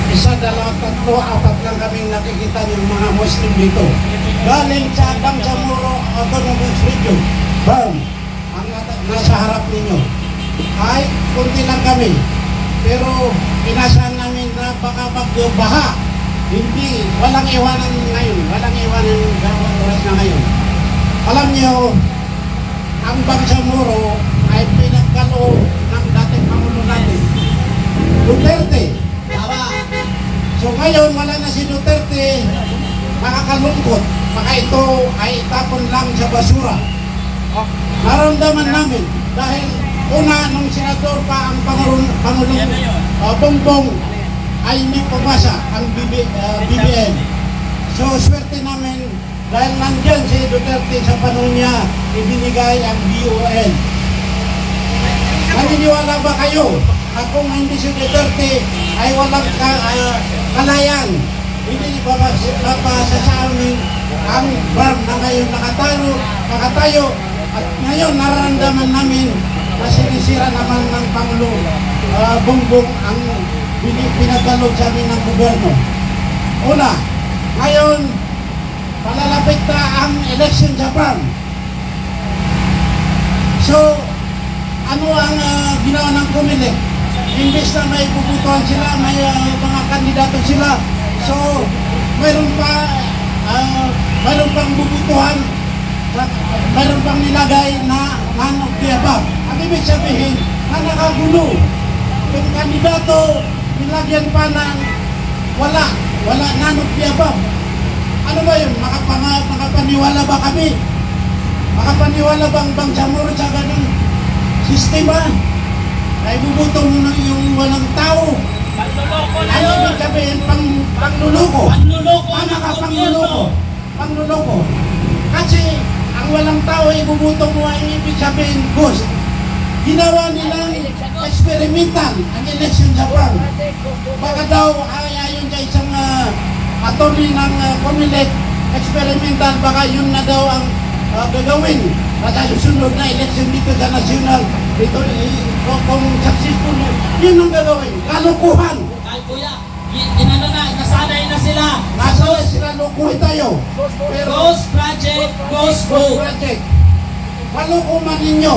isa, dalawa, tatlo, apat lang kaming nakikita ng mga Muslim dito. Galing sa Bangsamoro Autonomous Region, BARM, ang nasa harap ninyo. Ay, kunti lang kami. Pero inasahan namin na baka magbaha. Hindi, walang iwanan ngayon. Walang iwanan ng oras na ngayon. Alam niyo, ang Bangsamoro ay pinagkaloob ng dating Pangulo natin, Duterte. So ngayon, wala na si Duterte, makakalungkot. Baka ito ay itapon lang sa basura. Naramdaman namin dahil una nung senador pa ang Pangulong Bongbong ay hindi pumasa ang BBM. So swerte namin dahil nandyan si Duterte sa panahon niya ibinigay ang BON. Naniniwala ba kayo na kung hindi si Duterte ay walang kalayan, hindi papasasamin ang BARM na ngayon nakatayo at ngayon nararamdaman namin na sinisira naman ng Pangulo Bongbong ang pinagkalog sa amin ng gobyerno. Una, ngayon palalapit na ang election sa BARM. So, ano ang ginawa ng Comelec? Imbes na may puputuan sila, may mga kandidato sila. So, mayroon pang bubutuhan, mayroon pang nilagay na none of the above. Ang ibig sabihin, na nakagulo. Yung kandidato, nilagyan pa ng wala none of the above. Ano ba yun? Makapaniwala ba kami? Makapaniwala bang Bangsamoro sa ganun sistema? Ay bubuto mo na yung walang tao. Ano ibig sabihin? Pangluloko. Tama ka, pangluloko. Kasi ang walang tao ay bubuto mo ay ibig sabihin ghost. Ginawa nilang experimental ang election sa BARM. Baka daw ayon sa isang attorney ng Comelec, experimental, baka yun na daw ang gagawin sa susunod na election dito sa national. Dito, kung successful, yun ang gagawin. Kalukuhan. Ay kuya, nasanay na sila. Nasanay sila, lukuhin tayo. Pero, Ghost Project, Ghost Project. Kalukuhan ninyo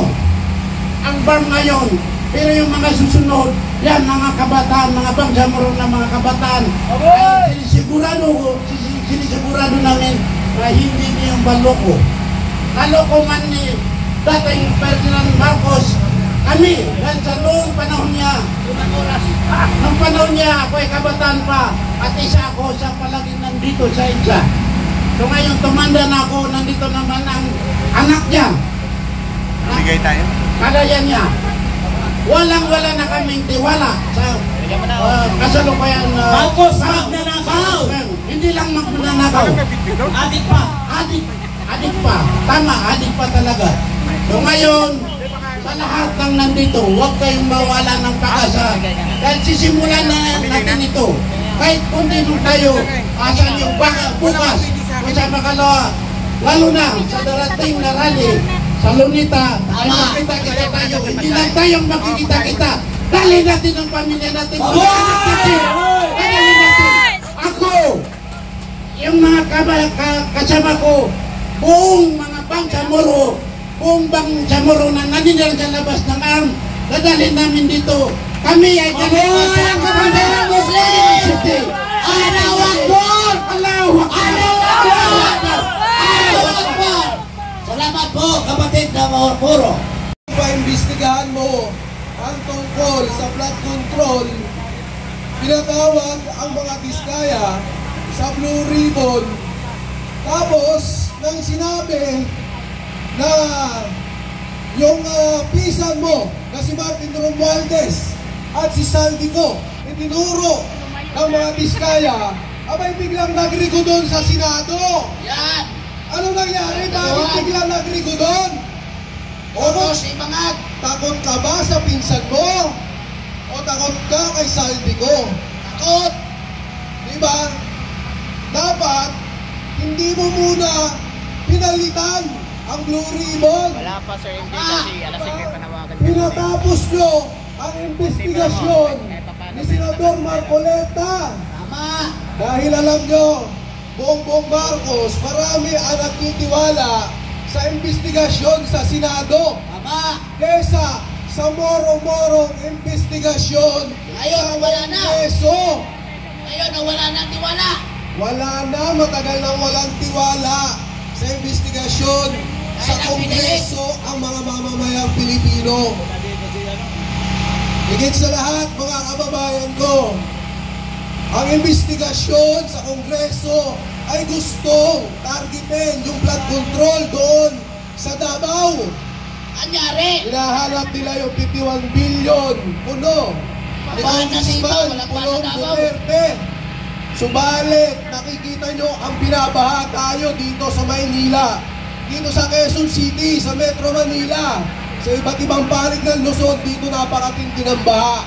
ang BARM ngayon. Pero yung mga susunod, yan mga kabataan, mga Bangsamoro na mga kabataan, ay sinisigurado namin na hindi niyong baloko. Kalokohan ni dating Ferdinand Marcos, kami, dahil sa noong panahon niya, nung panahon niya, ako ay kabataan pa, at isa ako sa palaging nandito sa EDSA. So ngayon, tumanda na ako, nandito naman ang anak niya. Bigay tayo? Kagaya niya. Walang-wala na kaming tiwala sa kasalukuyan. Marcos, magnanakaw! Hindi lang magnanakaw. Adik pa. Adik pa. Tama, adik pa talaga. So ngayon, sa lahat ng nandito, huwag kayong mawala ng pag-asa. Dahil sisimulan na natin ito. Kahit kundi nung tayo, asan yung bukas, sa makalawa, lalo na sa darating na rally, sa Lunita, ay makita-kita tayo. Hindi lang tayong makikita-kita. Dali natin ang pamilya natin. Dali natin. Ako, yung mga kasama ko, buong mga Bangsamoro, buong Bangsamoro na nandiyan sa labas ng ARM, dadalhin namin dito. Kami ay dalawa sa kapatid Muslim. Allahu Akbar! Allahu Akbar! Salamat po, kapatid na puro. Paimbestigahan mo ang tungkol sa flood control, pinatawag ang mga Diskaya sa Blue Ribbon. Tapos, nang sinabi na yung pisan mo na si Martin Romualdez at si Saldico itinuro ng mga Diskaya, abay biglang nagrigo doon sa Senado. Yan! Ano nangyari? Bakit biglang nagrigo doon? Takot ka ba sa pinsan mo? O takot ka kay Saldico? Takot! Diba? Dapat, hindi mo muna pinalitan ang Blue Ribbon. Wala pa sir, hindi kasi alas 5 panawagan. Pinatapos nyo ang investigasyon ni ni Senador Marcoleta. Tama. Dahil alam nyo, Bongbong Marcos, marami ang nagtitiwala sa investigasyon sa Senado Tama. kesa sa moro-morong investigasyon Ngayon, wala na. Kongreso. Ngayon, nawala ng tiwala. Wala na, matagal nang walang tiwala sa investigasyon sa Kongreso ang mga mamamayang Pilipino. Higit sa lahat, mga kababayan ko, ang investigasyon sa Kongreso ay gustong targetin yung flood control doon sa Davao. Anyari. Hinahanap nila yung 51 billion puno ni Paano dito? Congressman Wala pa Pulong sa Davao. Duterte. Subalit, nakikita nyo ang binabaha tayo dito sa Maynila, dito sa Quezon City, sa Metro Manila, sa iba't ibang panig ng Luzon, dito napakatindi ng baha.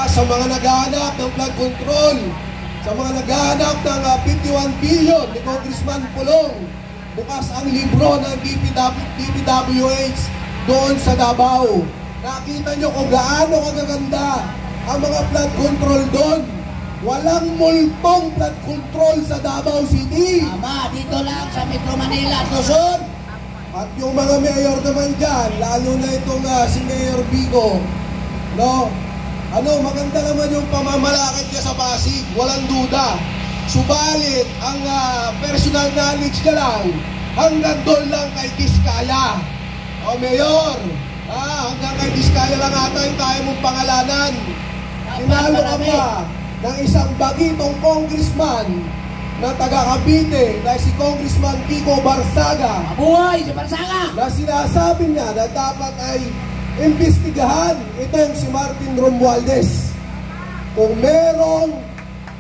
Sa mga naghahanap ng flood control, sa mga naghahanap ng 51 billion ni Congressman Pulong, bukas ang libro ng DPWH doon sa Davao. Nakita nyo kung gaano kagaganda ang mga flood control doon. Walang multong flood control sa Davao City. Tama. Dito lang sa Metro Manila at Luzon. At yung mga mayor naman dyan, lalo na itong si Mayor Vico, no? Maganda naman yung pamamalakad niya sa Pasig, walang duda. Subalit, ang personal knowledge niya lang, hanggang doon lang kay Diskaya. Mayor, hanggang kay Diskaya lang ata yung kaya mong pangalanan. Tinalo ka pa ng isang bagitong congressman na taga Cavite, dahil si Congressman Kiko Barsaga, Mabuhay si Barsaga. na sinasabi niya na dapat ay imbestigahan itong si Martin Romualdez. Kung merong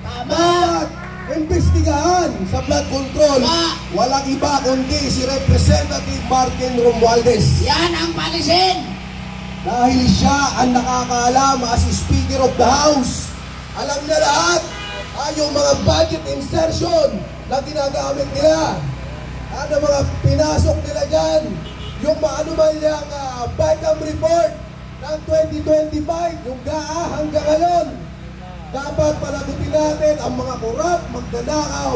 Tama. dapat imbestigahan sa flood control, walang iba kundi si Representative Martin Romualdez. Yan ang palisin. Dahil siya ang nakakaalam as Speaker of the House. Alam na lahat yung mga budget insertion na ginagamit nila. Ano mga pinasok nila dyan, yung maanumalyang BICAM report ng 2025, yung GAA hanggang ngayon. Dapat panagutin natin ang mga korap, magnanakaw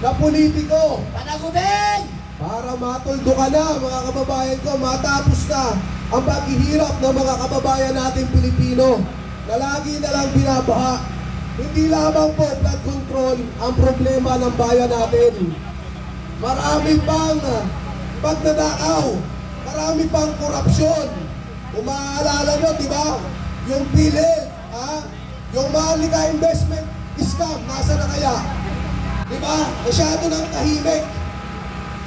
na politiko. Panagutin. Para matuldo ka na, mga kababayan ko, matapos na ang paghihirap ng mga kababayan natin Pilipino na lagi na lang binabaha. Hindi lamang po flood control ang problema ng bayan natin. Marami pang pagnanakaw, marami pang korupsyon. Kung maaalala nyo, di ba? Yung PhilHealth, yung Maharlika investment scam, nasa na kaya? Di ba? Masyado ng tahimik.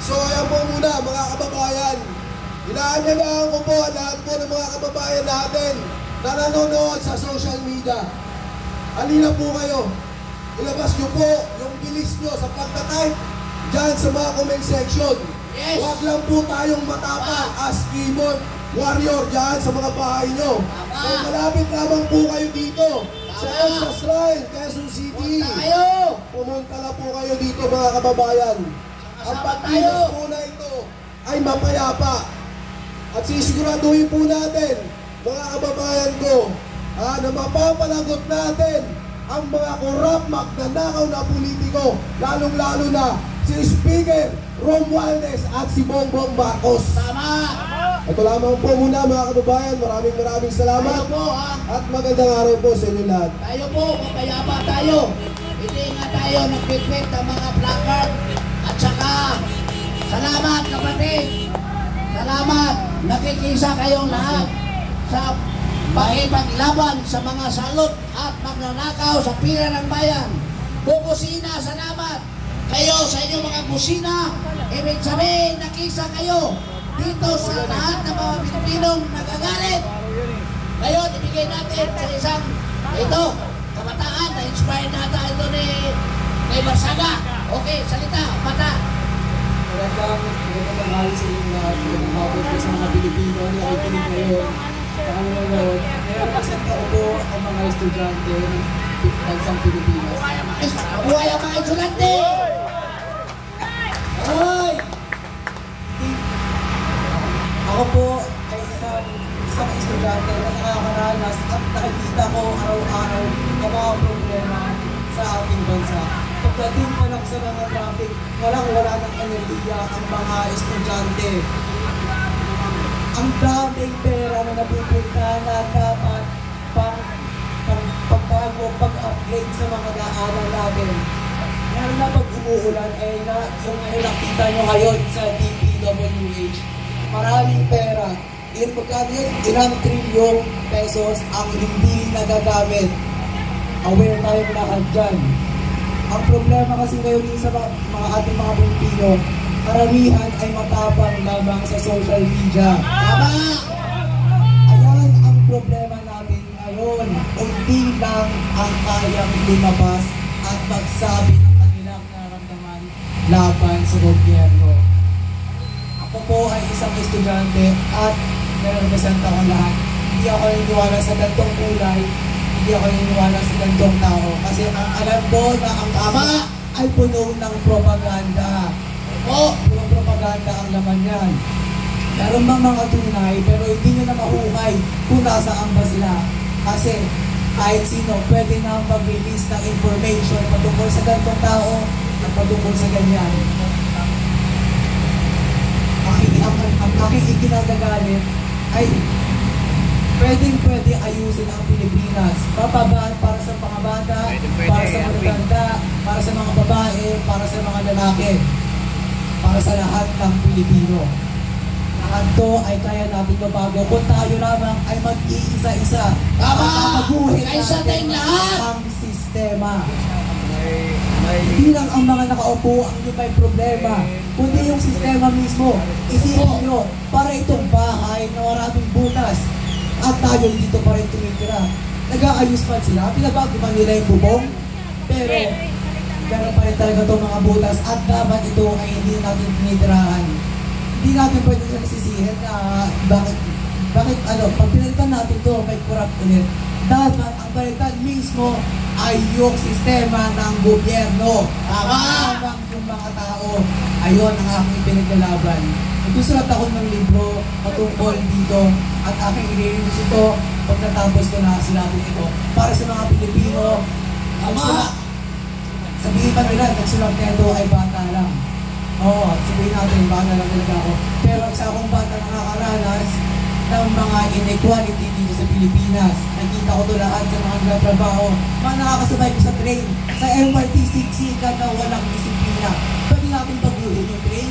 So ayan po muna mga kababayan, inaanyagaan ko po lahat po ng mga kababayan natin na nanonood sa social media. Halina po kayo, ilabas nyo po yung bilis nyo sa pagtatype dyan sa mga comment section. Yes. Huwag lang po tayong matapang as keyboard warrior dyan sa mga bahay nyo. Kung malapit lamang po kayo dito sa Elsa Shrine, Quezon City, Tayo. pumunta na po kayo dito mga kababayan. Ang pagkilos po na ito ay mapayapa. At sisiguraduhin po natin, mga kababayan ko, na mapapalagot natin ang mga korap, magnanakaw na politiko, lalong-lalo na si Speaker Romualdez at si Bongbong Marcos. Tama. Ito lamang po muna mga kababayan, maraming salamat. Tayo po, At magandang araw po sa inyo lahat. Tayo po, mapayapa tayo. Hindi nga tayo nagpipit ng mga placard. At saka, salamat kapatid. Salamat. Nakikisa kayong lahat sa pakipaglaban sa mga salot at magnanakaw sa pira ng bayan. Bubusina, salamat. Kayo sa inyong mga busina, ibig sabihin, nakisa kayo dito sa lahat ng mga Pilipinong nagagalit. Ngayon, ibigay natin sa isang, ito, kabataan, na-inspire nata ito ni Barsaga. Okay, salita, mata. Magandang mahal sa inyong lahat. Magandang hapon po sa mga Pilipino na nakikinig ngayon. Ngayon, represent ako po ang mga estudyante ng bansang Pilipinas. Buhay ang mga estudyante! Hoy! Ako po ay isang isang estudyante na nakakaranas at nakikita ko araw-araw ang mga problema sa ating bansa. Pagdating pa lang sa mga traffic, wala ng enerhiya ang mga estudyante. Ang daming pera na napupunta na dapat pagbago, pag-upgrade sa mga daanan natin. Ngayon na pag umuulan ay yung nakita nyo ngayon sa DPWH, maraming pera. Ilang trilyong pesos ang hindi nagagamit. Aware tayo lahat dyan. Ang problema kasi ngayon sa mga ating mga Pilipino, karamihan ay matapang lamang sa social media. Tama! Ayan ang problema natin ngayon. Unti lang ang kayang lumabas at magsabi ng kanilang nararamdaman laban sa gobyerno. Ako po ay isang estudyante at nare-represent ako lahat. Hindi ako naniniwala sa gantong kulay, hindi ako naniniwala sa gantong tao. Kasi ang alam ko na ang tama ay puno ng propaganda. Punong propaganda ang laman yan. Meron bang mga tunay, pero hindi nyo na mahuhay kung nasaan ba sila. Kasi kahit sino pwede na mag-release ng information patungkol sa gantong tao at patungkol sa ganyan. Ang aking ikinagagalit ay pwede ayusin ang Pilipinas. Papabaan para sa mga bata, para sa mga matanda, para sa mga babae, para sa mga lalaki, para sa lahat ng Pilipino. Lahat to ay kaya natin mabago kung tayo lamang ay mag-iisa-isa. Tama! Mabuhin Kaisa tayong lahat! ang sistema. Hindi lang ang mga nakaupo ang may problema, kundi yung sistema mismo. Isipin nyo, para itong bahay na maraming butas at tayo dito pa rin tumitira. Nag-aayos pa sila, pinabago pa nila yung bubong, pero meron pa rin talaga itong mga butas at dapat ito ay hindi natin tinitirahan. Hindi natin pwede silang sisihin na bakit pag pinalitan natin ito, may corrupt ulit. Dapat ang balitan mismo ay yung sistema ng gobyerno. Habang yung mga tao, ayon ang aking pinaglalaban. Nagsusulat ako ng libro patungkol dito at aking i-release ito pag natapos ko na sinabi ito. Para sa mga Pilipino, sabihin pa nila, nagsulat na ito ay bata lang. Oo, sabihin natin, bata lang talaga ako. Pero isa akong bata nakakaranas ng mga inequality dito sa Pilipinas. Nakita ko ito lahat sa mga nagtrabaho. Mga nakakasabay ko sa train, sa MRT siksikan na walang disiplina. Pwede natin baguhin yung train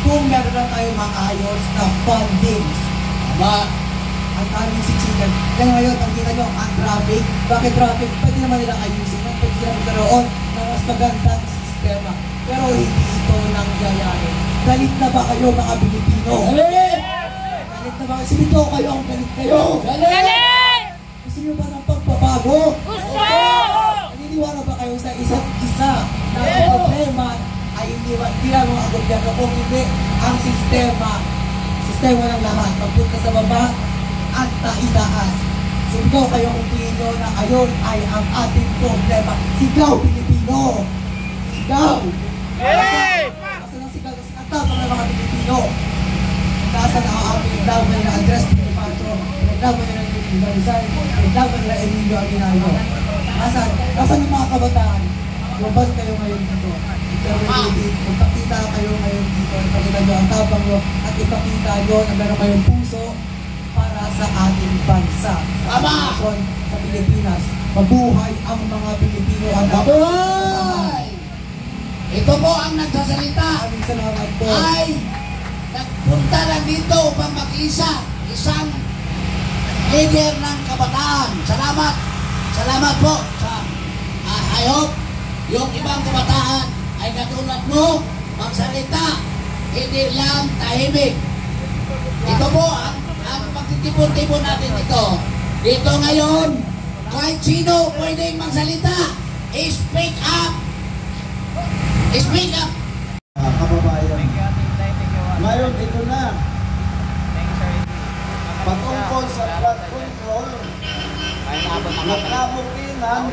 kung meron lang tayong maayos na fundings. Ang aming siksikan. Kaya ngayon, ang kita nyo, ang traffic. Bakit traffic? Pwede naman nilang ayusin. Pwede sila magkaroon ng mas magandang sistema. Pero hindi ito nangyayari. Galit na ba kayo mga Pilipino? Galit! Galit na ba? Sinito kayo ang galit kayo? Galit! Gusto nyo ba ng pagbabago? Gusto! Naniniwala ba kayo sa isa't isa na ang problema ay hindi lang ang gobyerno kung hindi ang sistema ng lahat. Pagpunta sa baba at taitaas. Sigaw kayo kung tingin nyo na ayon ay ang ating problema. Sigaw, Pilipino! Sigaw! Kasi nang sigaw sa katapang ng mga Pilipino. Nasaan ang aming laban na Andres Pinipacho, laban nila ng Rizal, laban nila Emilio Aguinaldo. Nasaan yung mga kabataan? Lumabas kayo ngayon dito. Ipakita kayo ngayon dito. Ipakita nyo ang tapang nyo at ipakita nyo na meron kayong puso para sa ating bansa. Sa nasyon, sa Pilipinas. Mabuhay ang mga Pilipino. Mabuhay! Ito po ang nagsasalita. Maraming salamat po. Ay nagpunta lang dito upang makisa isang leader ng kabataan. Salamat. Salamat po sa I hope yung ibang kabataan ay katulad mo magsalita, hindi lang tahimik. Ito po ang pagtitipon-tipon natin dito. Dito ngayon, kahit sino pwedeng magsalita. Speak up! Speak up! Kababayan. Ngayon, ito na. Patungkol sa flood control, nagkabukinan.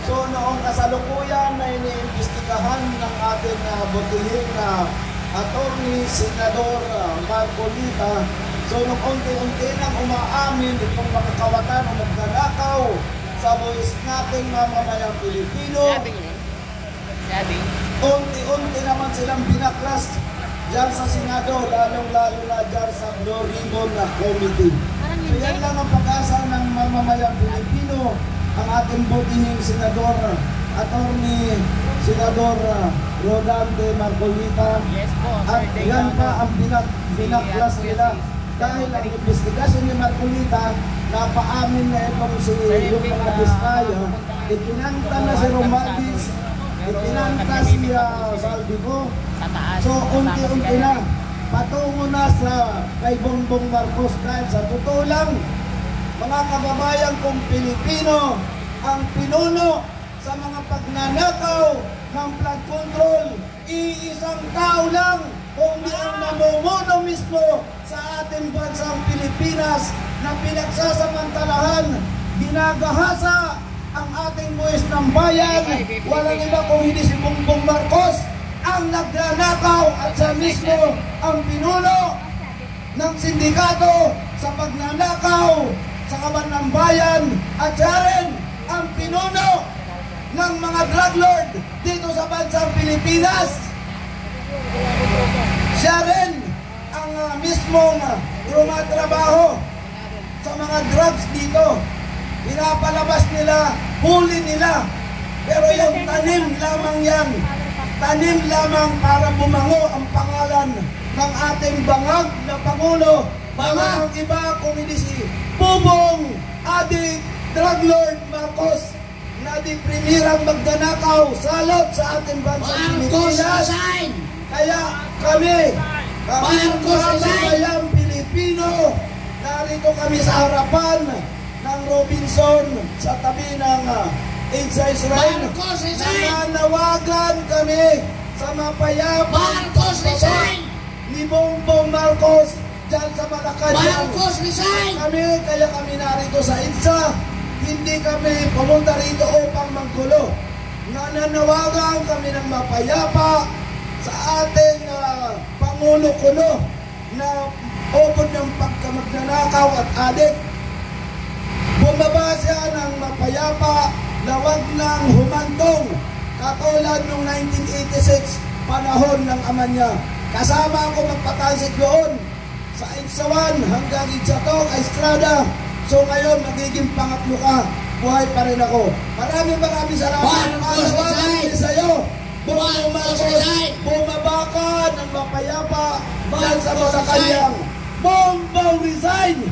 So, noong kasalukuyan na iniimbestigahan ng ating butihing attorney, Senador Marcolita. So, So nung unti-unti nang umaamin itong mga kawatan o magnanakaw sa buwis nating mamamayang Pilipino, unti-unti naman silang binaklas dyan sa Senado, lalong-lalo na dyan sa Blue Ribbon na Committee. So yan lang ang pag-asa ng mamamayang Pilipino, ang ating butihing Senador, Attorney Senador Rodante Marcolita. At yan pa ang binaklas nila. Dahil ang investigasyon ni Marcolita, napaamin na itong yung mga Diskaya, itinanta na si Romaldis, itinanta si Saldico. So unti-unti na, patungo na sa kay Bongbong Marcos. Dahil sa totoo lang, mga kababayan kong Pilipino, ang pinuno sa mga pagnanakaw ng flood control, iisang tao lang, kundi ang namumuno mismo sa ating bansang Pilipinas na pinagsasamantalahan, ginagahasa ang ating buwis ng bayan. Walang iba kung hindi si Bongbong Marcos ang nagnanakaw at siya mismo ang pinuno ng sindikato sa pagnanakaw sa kaban ng bayan, at siya rin ang pinuno ng mga drug lord dito sa bansang Pilipinas. Siya rin ang mismong trumatrabaho sa mga drugs dito. Pinapalabas nila, huli nila. Pero yung tanim lamang yan, tanim lamang para bumango ang pangalan ng ating bangag na Pangulo. Bangag iba kung hindi si Bubong Adik Drug Lord Marcos, na di primirang magdanakaw salot sa ating bansang Pilipinas. Kaya kami bayang Pilipino, narito kami sa harapan ng Robinson sa tabi ng EDSA Israel. Nananawagan kami sa mapayapang ni Bongbong Marcos dyan sa Malacanang. Kaya kami narito sa EDSA. Hindi kami pumunta rito upang manggulo. Nananawagan kami ng mapayapa sa ating Pangulo Kuno na ubod ng pagkamagnanakaw at adik. Bumaba siya ng mapayapa na wag nang humantong katulad noong 1986, panahon ng ama niya. Kasama ako magpatalsik doon sa EDSA 1 hanggang EDSA 2 kay Estrada. So ngayon, magiging pangatlo ka, buhay pa rin ako. Maraming salamat. Masawagan din sa'yo. Bongbong Marcos, bumaba ka ng mapayapa dyan sa Malacanang. Bongbong resign!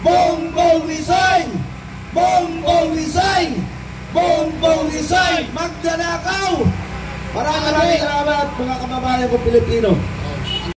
Bongbong resign! Bongbong resign! Bongbong resign! Magdanakaw! Maraming salamat mga kababayan ko Pilipino.